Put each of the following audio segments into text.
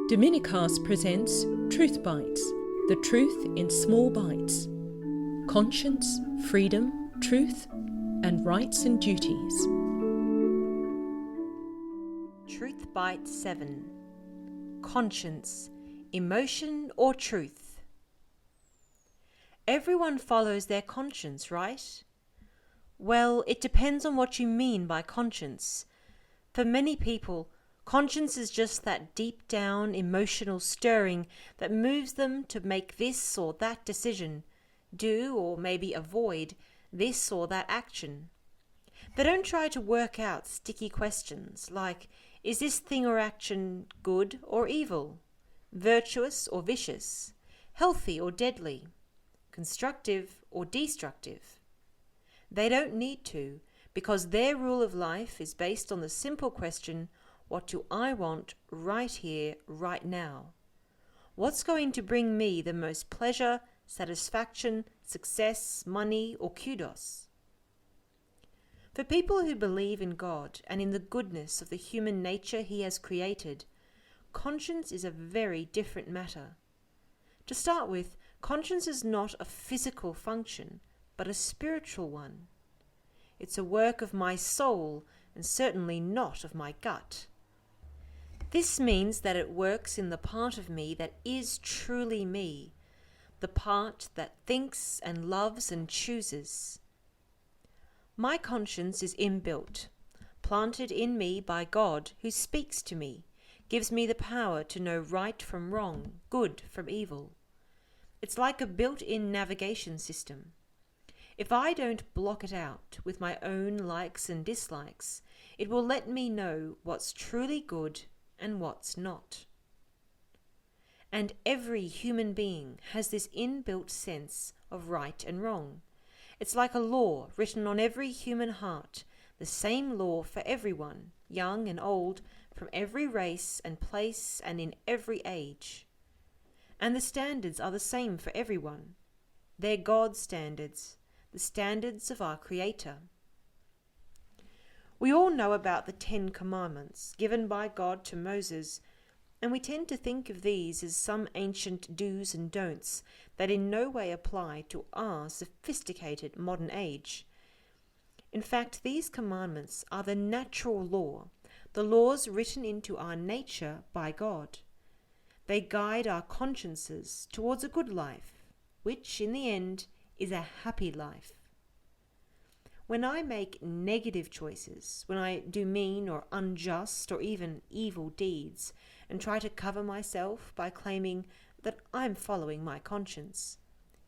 Dominicast presents Truth Bytes, the truth in small bites. Conscience, freedom, truth, and rights and duties. Truth Bite 7. Conscience, emotion or truth? Everyone follows their conscience, right? Well, it depends on what you mean by conscience. For many people, conscience is just that deep down emotional stirring that moves them to make this or that decision, do or maybe avoid this or that action. They don't try to work out sticky questions like, is this thing or action good or evil, virtuous or vicious, healthy or deadly, constructive or destructive? They don't need to, because their rule of life is based on the simple question, what do I want right here, right now? What's going to bring me the most pleasure, satisfaction, success, money, or kudos? For people who believe in God and in the goodness of the human nature He has created, conscience is a very different matter. To start with, conscience is not a physical function, but a spiritual one. It's a work of my soul and certainly not of my gut. This means that it works in the part of me that is truly me, the part that thinks and loves and chooses. My conscience is inbuilt, planted in me by God who speaks to me, gives me the power to know right from wrong, good from evil. It's like a built-in navigation system. If I don't block it out with my own likes and dislikes, it will let me know what's truly good and what's not. And every human being has this inbuilt sense of right and wrong. It's like a law written on every human heart, the same law for everyone, young and old, from every race and place and in every age. And the standards are the same for everyone. They're God's standards, the standards of our Creator. We all know about the 10 Commandments given by God to Moses, and we tend to think of these as some ancient do's and don'ts that in no way apply to our sophisticated modern age. In fact, these commandments are the natural law, the laws written into our nature by God. They guide our consciences towards a good life, which in the end is a happy life. When I make negative choices, when I do mean or unjust or even evil deeds, and try to cover myself by claiming that I'm following my conscience,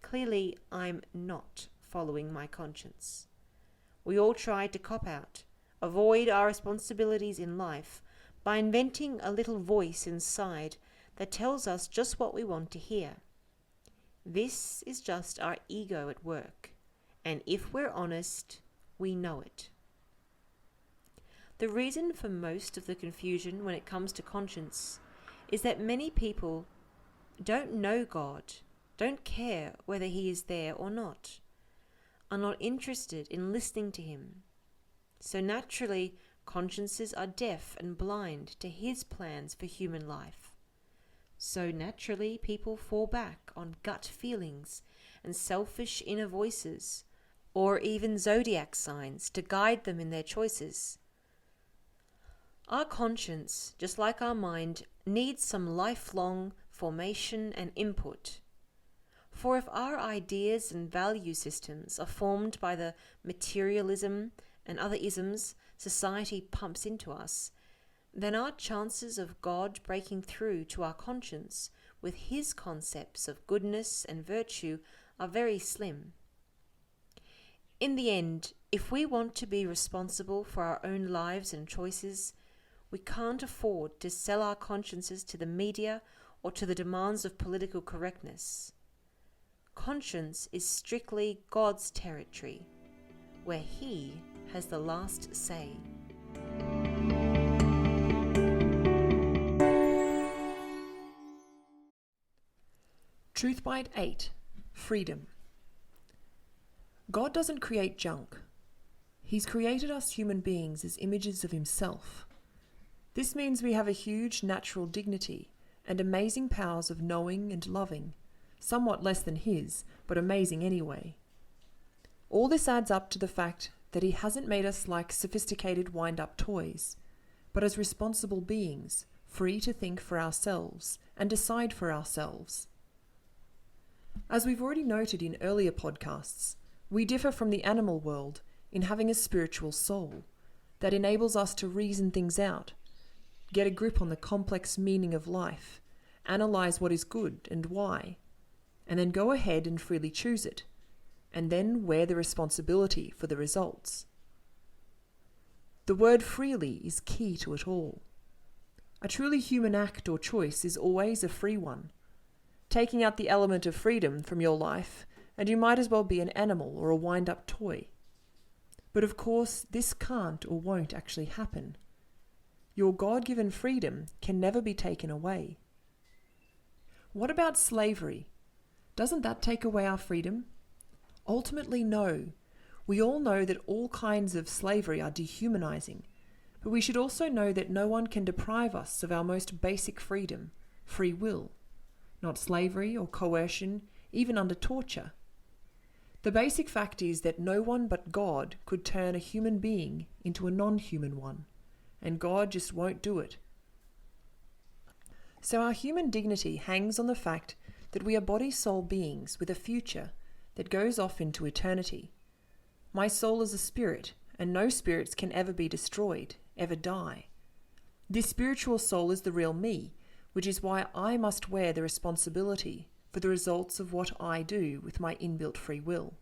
clearly I'm not following my conscience. We all try to cop out, avoid our responsibilities in life by inventing a little voice inside that tells us just what we want to hear. This is just our ego at work, and if we're honest, we know it. The reason for most of the confusion when it comes to conscience is that many people don't know God, don't care whether He is there or not, are not interested in listening to Him. So naturally, consciences are deaf and blind to His plans for human life. So naturally, people fall back on gut feelings and selfish inner voices, or even zodiac signs to guide them in their choices. Our conscience, just like our mind, needs some lifelong formation and input. For if our ideas and value systems are formed by the materialism and other isms society pumps into us, then our chances of God breaking through to our conscience with His concepts of goodness and virtue are very slim. In the end, if we want to be responsible for our own lives and choices, we can't afford to sell our consciences to the media or to the demands of political correctness. Conscience is strictly God's territory, where He has the last say. Truth Bite 8. Freedom. God doesn't create junk. He's created us human beings as images of Himself. This means we have a huge natural dignity and amazing powers of knowing and loving, somewhat less than his, but amazing anyway. All this adds up to the fact that he hasn't made us like sophisticated wind-up toys, but as responsible beings, free to think for ourselves and decide for ourselves. As we've already noted in earlier podcasts, we differ from the animal world in having a spiritual soul that enables us to reason things out, get a grip on the complex meaning of life, analyze what is good and why, and then go ahead and freely choose it, and then wear the responsibility for the results. The word freely is key to it all. A truly human act or choice is always a free one. Taking out the element of freedom from your life, and you might as well be an animal or a wind-up toy. But of course, this can't or won't actually happen. Your God-given freedom can never be taken away. What about slavery? Doesn't that take away our freedom? Ultimately, no. We all know that all kinds of slavery are dehumanizing, but we should also know that no one can deprive us of our most basic freedom, free will. Not slavery or coercion, even under torture. The basic fact is that no one but God could turn a human being into a non-human one, and God just won't do it. So our human dignity hangs on the fact that we are body-soul beings with a future that goes off into eternity. My soul is a spirit, and no spirits can ever be destroyed, ever die. This spiritual soul is the real me, which is why I must wear the responsibility for the results of what I do with my inbuilt free will.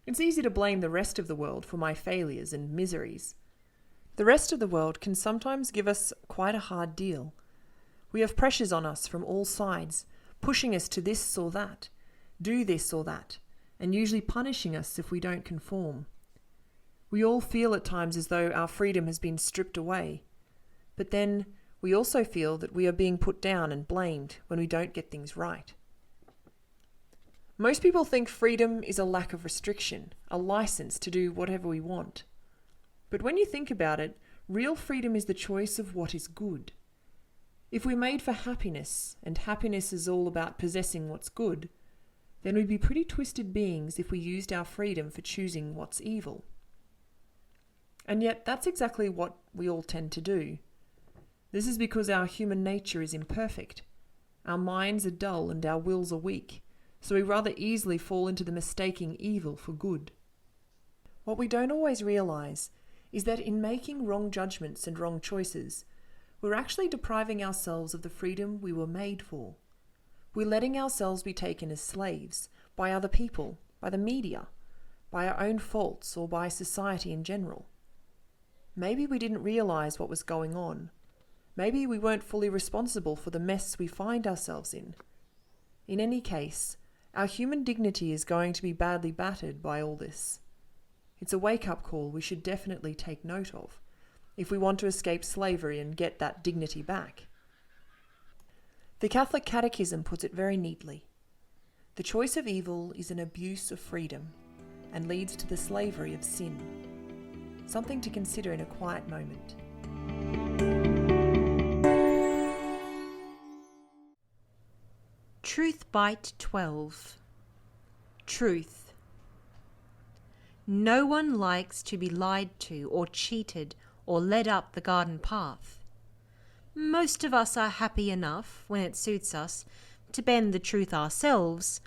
It's easy to blame the rest of the world for my failures and miseries. The rest of the world can sometimes give us quite a hard deal. We have pressures on us from all sides, pushing us to this or that, do this or that, and usually punishing us if we don't conform. We all feel at times as though our freedom has been stripped away, but then we also feel that we are being put down and blamed when we don't get things right. Most people think freedom is a lack of restriction, a license to do whatever we want. But when you think about it, real freedom is the choice of what is good. If we're made for happiness, and happiness is all about possessing what's good, then we'd be pretty twisted beings if we used our freedom for choosing what's evil. And yet that's exactly what we all tend to do. This is because our human nature is imperfect. Our minds are dull and our wills are weak, so we rather easily fall into the mistaking evil for good. What we don't always realize is that in making wrong judgments and wrong choices, we're actually depriving ourselves of the freedom we were made for. We're letting ourselves be taken as slaves by other people, by the media, by our own faults, or by society in general. Maybe we didn't realize what was going on. Maybe we weren't fully responsible for the mess we find ourselves in. In any case, our human dignity is going to be badly battered by all this. It's a wake-up call we should definitely take note of, if we want to escape slavery and get that dignity back. The Catholic Catechism puts it very neatly. The choice of evil is an abuse of freedom and leads to the slavery of sin. Something to consider in a quiet moment. Truth Bite 12. Truth. No one likes to be lied to or cheated or led up the garden path. Most of us are happy enough, when it suits us, to bend the truth ourselves,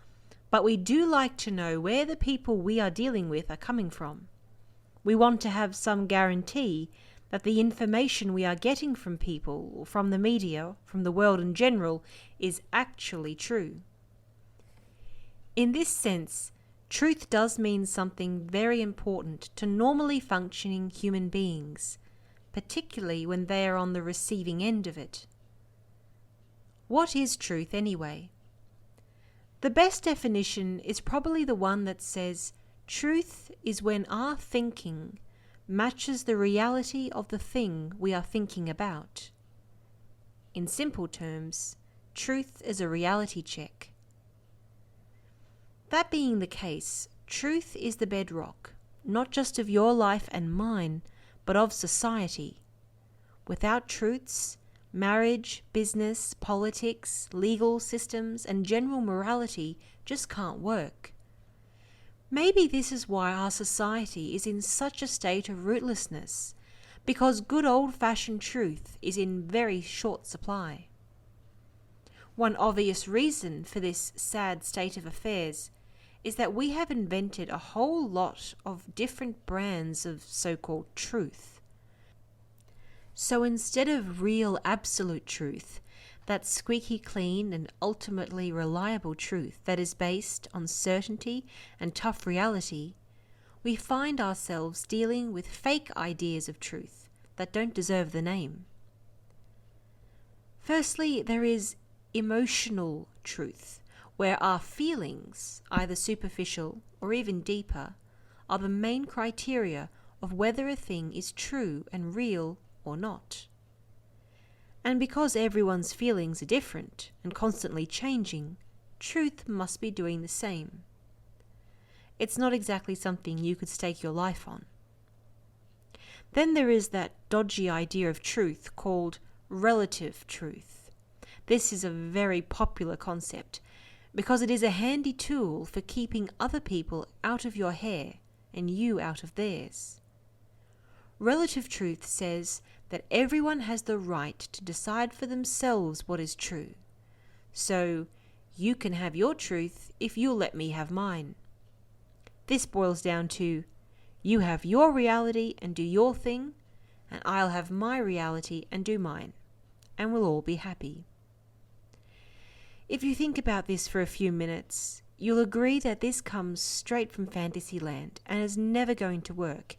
but we do like to know where the people we are dealing with are coming from. We want to have some guarantee that the information we are getting from people, from the media, from the world in general, is actually true. In this sense, truth does mean something very important to normally functioning human beings, particularly when they are on the receiving end of it. What is truth anyway? The best definition is probably the one that says, truth is when our thinking matches the reality of the thing we are thinking about. In simple terms, truth is a reality check. That being the case, truth is the bedrock, not just of your life and mine, but of society. Without truths, Marriage, business, politics, legal systems, and general morality just can't work. Maybe this is why our society is in such a state of rootlessness, because good old-fashioned truth is in very short supply. One obvious reason for this sad state of affairs is that we have invented a whole lot of different brands of so-called truth. So instead of real absolute truth, that squeaky clean and ultimately reliable truth that is based on certainty and tough reality, we find ourselves dealing with fake ideas of truth that don't deserve the name. Firstly, there is emotional truth, where our feelings, either superficial or even deeper, are the main criteria of whether a thing is true and real or not. And because everyone's feelings are different and constantly changing, truth must be doing the same. It's not exactly something you could stake your life on. Then there is that dodgy idea of truth called relative truth. This is a very popular concept because it is a handy tool for keeping other people out of your hair and you out of theirs. Relative truth says that everyone has the right to decide for themselves what is true. So, you can have your truth if you'll let me have mine. This boils down to, you have your reality and do your thing, and I'll have my reality and do mine, and we'll all be happy. If you think about this for a few minutes, you'll agree that this comes straight from Fantasyland and is never going to work,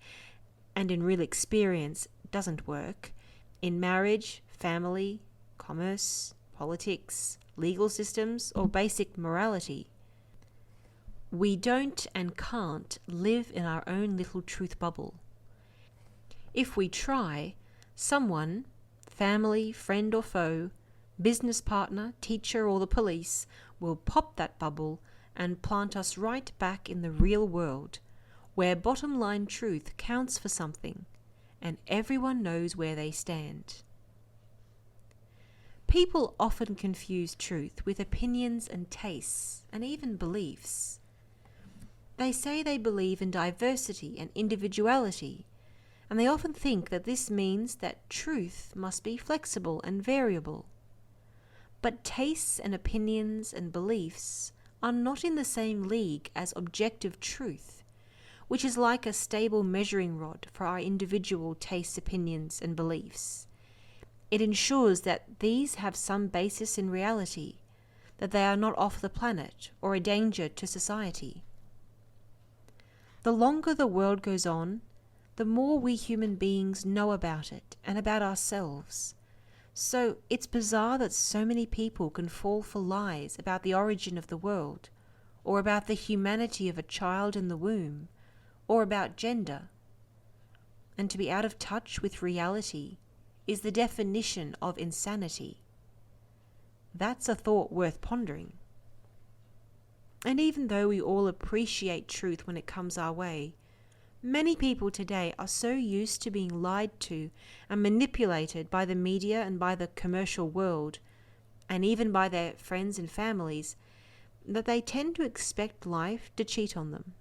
and in real experience doesn't work in marriage, family, commerce, politics, legal systems, or basic morality. We don't and can't live in our own little truth bubble. If we try, someone, family, friend or foe, business partner, teacher or the police, will pop that bubble and plant us right back in the real world, where bottom line truth counts for something, and everyone knows where they stand. People often confuse truth with opinions and tastes, and even beliefs. They say they believe in diversity and individuality, and they often think that this means that truth must be flexible and variable. But tastes and opinions and beliefs are not in the same league as objective truth, which is like a stable measuring rod for our individual tastes, opinions, and beliefs. It ensures that these have some basis in reality, that they are not off the planet or a danger to society. The longer the world goes on, the more we human beings know about it and about ourselves. So it's bizarre that so many people can fall for lies about the origin of the world, or about the humanity of a child in the womb, or about gender. And to be out of touch with reality is the definition of insanity. That's a thought worth pondering. And even though we all appreciate truth when it comes our way, many people today are so used to being lied to and manipulated by the media and by the commercial world, and even by their friends and families, that they tend to expect life to cheat on them.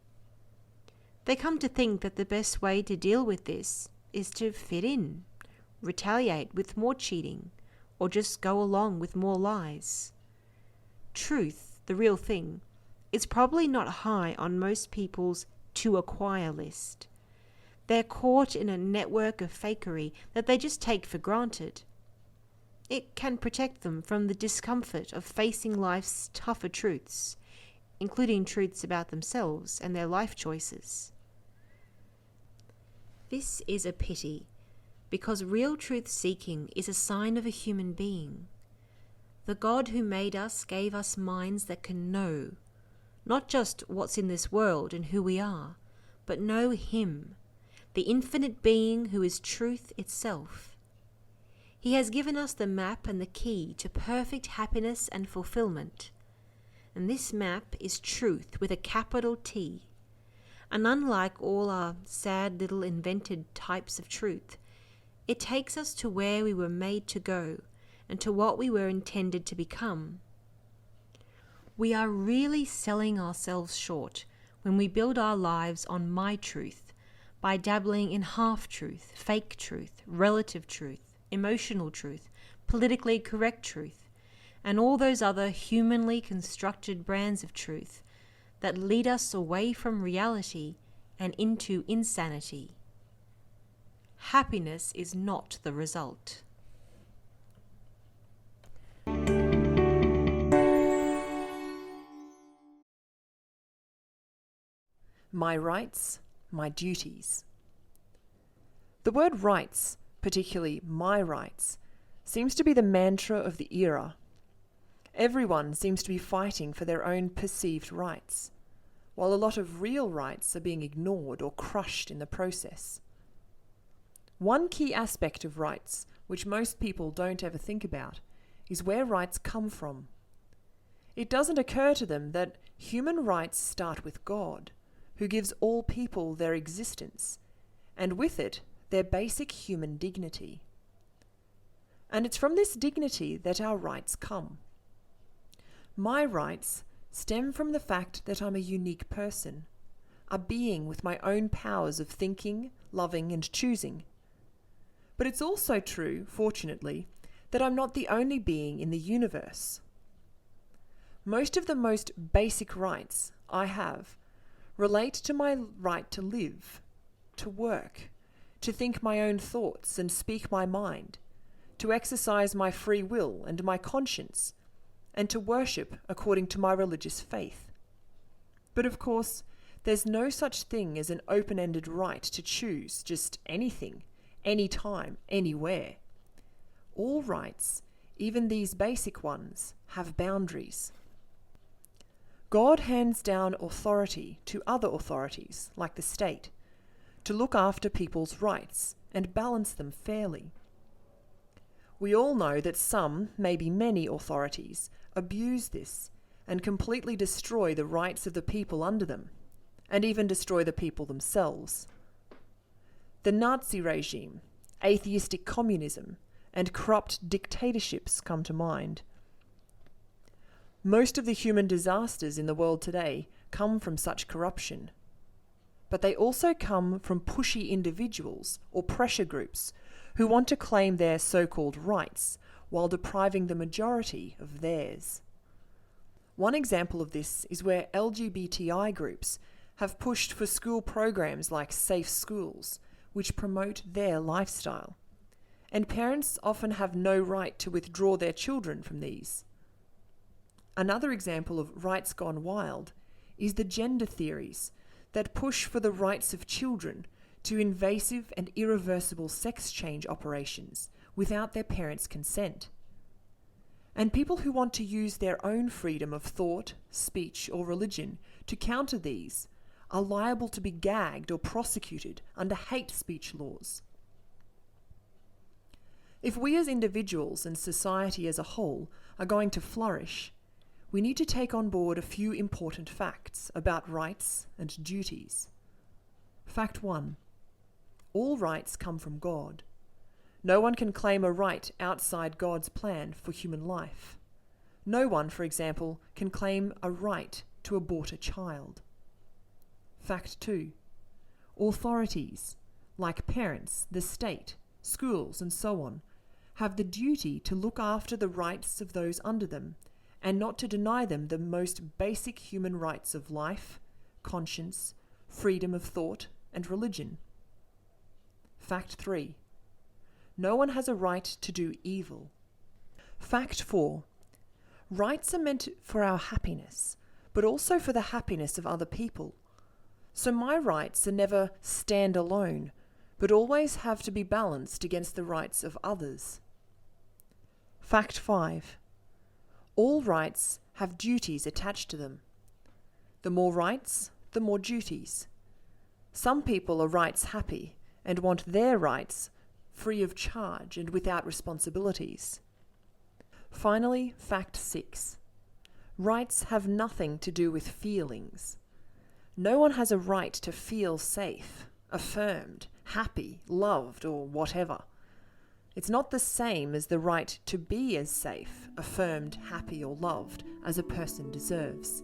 They come to think that the best way to deal with this is to fit in, retaliate with more cheating, or just go along with more lies. Truth, the real thing, is probably not high on most people's to acquire list. They're caught in a network of fakery that they just take for granted. It can protect them from the discomfort of facing life's tougher truths, including truths about themselves and their life choices. This is a pity, because real truth-seeking is a sign of a human being. The God who made us gave us minds that can know, not just what's in this world and who we are, but know Him, the infinite being who is truth itself. He has given us the map and the key to perfect happiness and fulfillment. And this map is truth with a capital T. And unlike all our sad little invented types of truth, it takes us to where we were made to go and to what we were intended to become. We are really selling ourselves short when we build our lives on my truth by dabbling in half-truth, fake truth, relative truth, emotional truth, politically correct truth, and all those other humanly constructed brands of truth that lead us away from reality and into insanity. Happiness is not the result. My rights, my duties. The word rights, particularly my rights, seems to be the mantra of the era. Everyone seems to be fighting for their own perceived rights, while a lot of real rights are being ignored or crushed in the process. One key aspect of rights, which most people don't ever think about, is where rights come from. It doesn't occur to them that human rights start with God, who gives all people their existence, and with it, their basic human dignity. And it's from this dignity that our rights come. My rights stem from the fact that I'm a unique person, a being with my own powers of thinking, loving, and choosing. But it's also true, fortunately, that I'm not the only being in the universe. Most of the most basic rights I have relate to my right to live, to work, to think my own thoughts and speak my mind, to exercise my free will and my conscience, and to worship according to my religious faith. But of course, there's no such thing as an open-ended right to choose just anything, anytime, anywhere. All rights, even these basic ones, have boundaries. God hands down authority to other authorities, like the state, to look after people's rights and balance them fairly. We all know that some, maybe many authorities, abuse this and completely destroy the rights of the people under them, and even destroy the people themselves. The Nazi regime, atheistic communism, and corrupt dictatorships come to mind. Most of the human disasters in the world today come from such corruption. But they also come from pushy individuals or pressure groups who want to claim their so-called rights while depriving the majority of theirs. One example of this is where LGBTI groups have pushed for school programs like safe schools, which promote their lifestyle. And parents often have no right to withdraw their children from these. Another example of rights gone wild is the gender theories that push for the rights of children to invasive and irreversible sex change operations without their parents' consent. And people who want to use their own freedom of thought, speech, or religion to counter these are liable to be gagged or prosecuted under hate speech laws. If we as individuals and society as a whole are going to flourish, we need to take on board a few important facts about rights and duties. Fact 1. All rights come from God. No one can claim a right outside God's plan for human life. No one, for example, can claim a right to abort a child. Fact 2. Authorities, like parents, the state, schools, and so on, have the duty to look after the rights of those under them and not to deny them the most basic human rights of life, conscience, freedom of thought, and religion. Fact 3. No one has a right to do evil. Fact 4. Rights are meant for our happiness, but also for the happiness of other people. So my rights are never stand alone, but always have to be balanced against the rights of others. Fact 5. All rights have duties attached to them. The more rights, the more duties. Some people are rights happy and want their rights free of charge and without responsibilities. Finally, fact 6. Rights have nothing to do with feelings. No one has a right to feel safe, affirmed, happy, loved, or whatever. It's not the same as the right to be as safe, affirmed, happy, or loved as a person deserves.